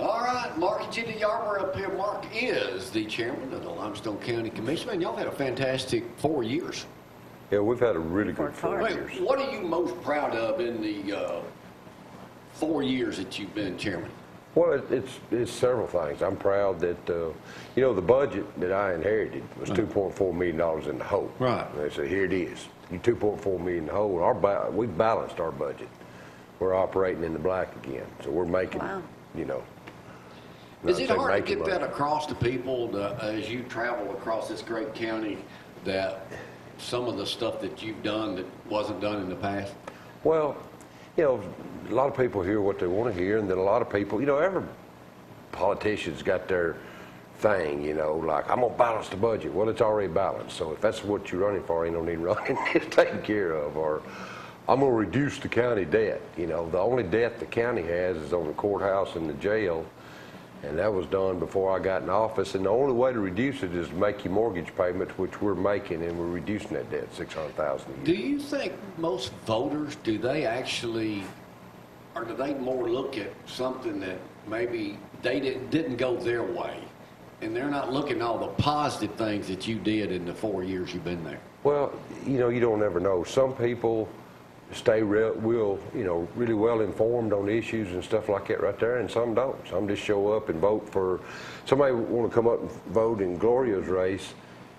All right, Mark and Jenny Yarbrough up here. Mark is the chairman of the Limestone County Commission. Man, y'all had a fantastic 4 years. Yeah, we've had a really good 4 Wait, years. what are you most proud of in the 4 years that you've been chairman? Well, it's several things. I'm proud that, you know, the budget that I inherited was $2.4 million in the hole. Right. And they said, here it is, you $2.4 million in the hole. We balanced our budget. We're operating in the black again. So we're making, you know. Is it hard to get that across to people as you travel across this great county, that some of the stuff that you've done that wasn't done in the past? Well, you know, a lot of people hear what they want to hear, and then a lot of people, you know, every politician's got their thing, you know, like, I'm going to balance the budget. Well, it's already balanced. So if that's what you're running for, ain't no need running. It's taken care of. Or I'm going to reduce the county debt. You know, the only debt the county has is on the courthouse and the jail. And that was done before I got in office. And the only way to reduce it is to make your mortgage payments, which we're making, and we're reducing that debt $600,000 a Do year. you think most voters, do they actually, or do they more look at something that maybe they didn't go their way, and they're not looking at all the positive things that you did in the 4 years you've been there? Well, you know, you don't ever know. Some people stay really well informed on issues and stuff like that right there, and some don't. Some just show up and vote for, somebody want to come up and vote in Gloria's race,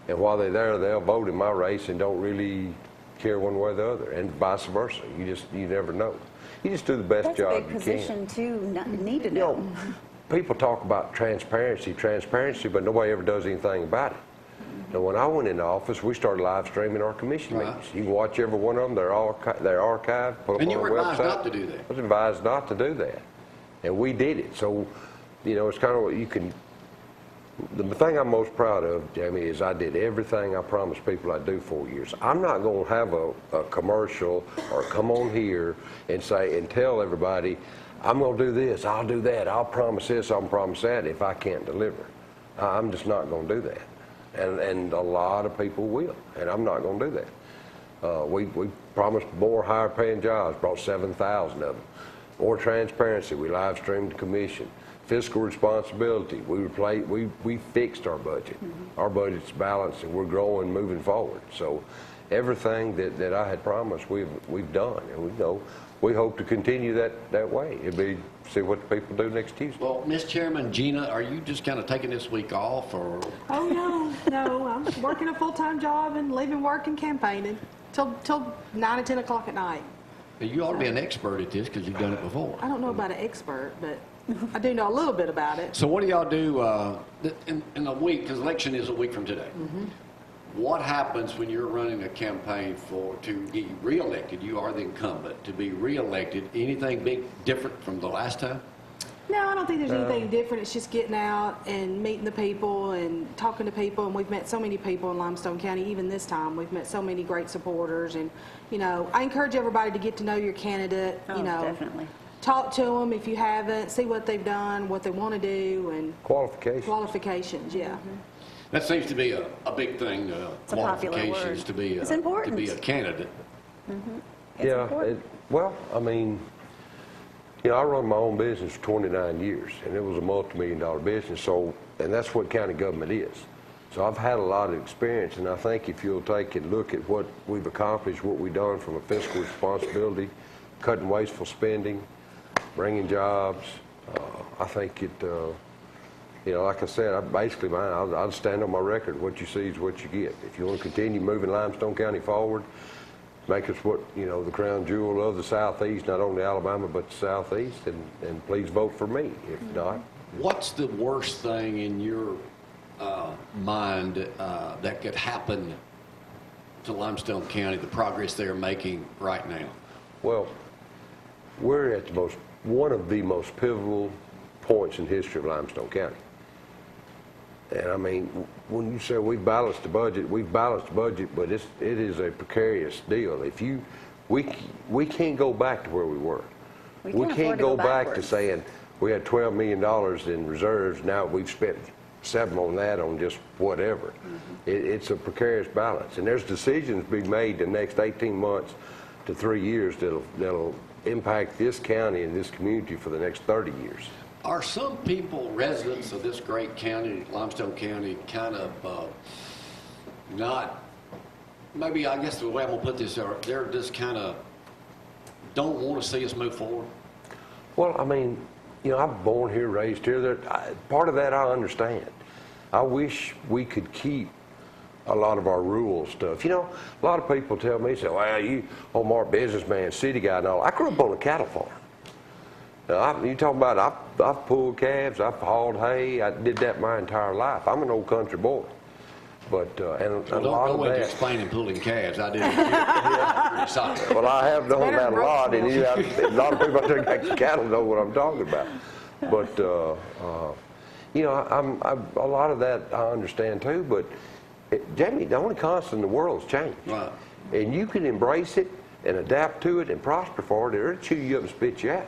and while they're there, they'll vote in my race and don't really care one way or the other, and vice versa. You never know. You just do the best job you can. That's a big position to need to know. You know, people talk about transparency, but nobody ever does anything about it. Now, when I went into office, we started live streaming our commission meetings. You can watch every one of them. They're archived, put up on our website. And you were advised not to do that. I was advised not to do that, and we did it. So, you know, it's kind of what you can. The thing I'm most proud of, Jamie, is I did everything I promised people I'd do 4 years. I'm not going to have a commercial or come on here and say and tell everybody, I'm going to do this, I'll do that, I'll promise this, I'll promise that if I can't deliver. I'm just not going to do that. And a lot of people will, and I'm not going to do that. We promised more higher paying jobs, brought 7,000 of them. More transparency, we live streamed the commission. Fiscal responsibility, we fixed our budget. Our budget's balanced and we're growing, moving forward. So everything that I had promised, we've done, and we hope to continue that way. It'd be see what the people do next Tuesday. Well, Ms. Chairman, Gina, are you just kind of taking this week off, or? Oh, no, I'm working a full-time job and leaving work and campaigning till 9 or 10 o'clock at night. You ought to be an expert at this because you've done it before. I don't know about an expert, but I do know a little bit about it. So what do y'all do in a week, because election is a week from today? What happens when you're running a campaign to get you reelected? You are the incumbent. To be reelected, anything big different from the last time? No, I don't think there's anything different. It's just getting out and meeting the people and talking to people. And we've met so many people in Limestone County, even this time. We've met so many great supporters. And, you know, I encourage everybody to get to know your candidate. You know, definitely. Talk to them if you haven't. See what they've done, what they want to do, and qualifications. Yeah. That seems to be a big thing. It's a popular word. Qualifications to be It's important. to be a candidate. Well, I mean, you know, I run my own business for 29 years, and it was a multi-million-dollar business. So, and that's what county government is. So I've had a lot of experience, and I think if you'll take and look at what we've accomplished, what we've done from a fiscal responsibility, cutting wasteful spending, bringing jobs, I think it. You know, like I said, I'll stand on my record. What you see is what you get. If you want to continue moving Limestone County forward, make us what, you know, the crown jewel of the Southeast, not only Alabama, but the Southeast, and please vote for me. If not. What's the worst thing in your mind that could happen to Limestone County, the progress they're making right now? Well, we're at one of the most pivotal points in history of Limestone County. And I mean, when you say we've balanced the budget, but it is a precarious deal. We can't go back to where we were. We can't go back to saying we had $12 million in reserves. Now we've spent $7 million on that on just whatever. It's a precarious balance, and there's decisions being made the next 18 months to 3 years that'll impact this county and this community for the next 30 years. Are some people, residents of this great county, Limestone County, kind of not, maybe I guess the way I'm going to put this, they're just kind of don't want to see us move forward? Well, I mean, I'm born here, raised here. Part of that I understand. I wish we could keep a lot of our rural stuff. A lot of people tell me, say, well, you, Mark, businessman, city guy and all. I grew up on a cattle farm. Now, you talk about, I've pulled calves, I've hauled hay. I did that my entire life. I'm an old country boy. But, and a lot of Don't that. explaining pulling calves. I did it pretty solid. Well, I have done Better that a than lot, and roast a lot of people out there got cattle know what I'm talking about. But, a lot of that I understand too. But, Jamie, the only constant in the world is change. Right. And you can embrace it and adapt to it and prosper for it, or it'll chew you up and spit you out.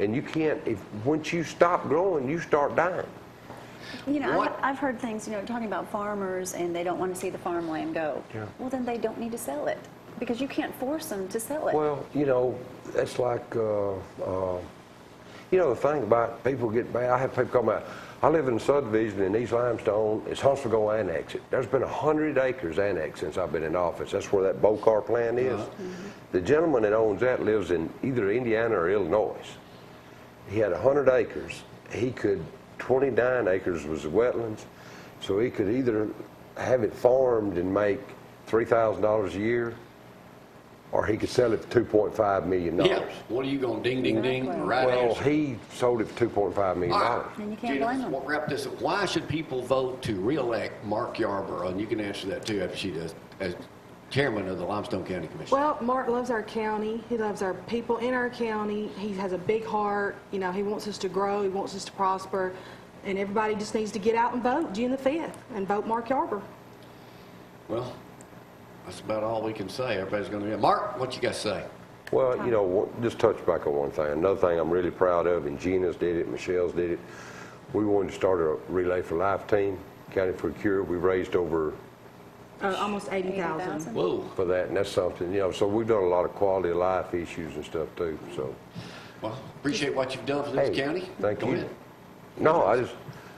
And you can't, once you stop growing, you start dying. I've heard things, talking about farmers and they don't want to see the farmland go. Yeah. Well, then they don't need to sell it because you can't force them to sell it. Well, that's like, the thing about people get bad. I have people come out. I live in a subdivision in East Limestone. It's Huntsville going to annex it. There's been 100 acres annexed since I've been in office. That's where that Bocar plant is. The gentleman that owns that lives in either Indiana or Illinois. He had 100 acres. 29 acres was the wetlands. So he could either have it farmed and make $3,000 a year, or he could sell it for $2.5 million. yeah, what are you going ding, ding, ding? Exactly. Right Well, answer. he sold it for $2.5 million. All right. And you can't Gina, blame them. We'll wrap this up. Why should people vote to re-elect Mark Yarbrough? And you can answer that too after she does, as chairman of the Limestone County Commission. Well, Mark loves our county. He loves our people in our county. He has a big heart. He wants us to grow. He wants us to prosper. And everybody just needs to get out and vote June the 5th and vote Mark Yarbrough. Well, that's about all we can say. Everybody's going to be. Mark, what you got to say? Well, just touch back on one thing. Another thing I'm really proud of, and Gina's did it, Michelle's did it. We wanted to start a Relay for Life team, County for a Cure. We raised over Almost 80,000. Whoa. for that, and that's something, so we've done a lot of quality of life issues and stuff too. So, Well, appreciate what you've done for this Hey, county. thank Go you. ahead. no,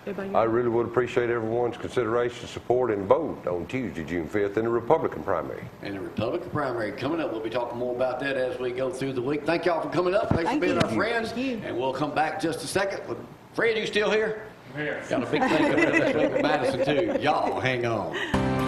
Everybody I really would appreciate everyone's consideration, support, and vote on Tuesday, June 5th in the Republican primary. And the Republican primary coming up. We'll be talking more about that as we go through the week. Thank y'all for coming up. Thanks for Thank being you. our friends. Thank you. And we'll come back just a second. Fred, you still here? Here. Got a big thing coming up this week with Madison too. Y'all hang on.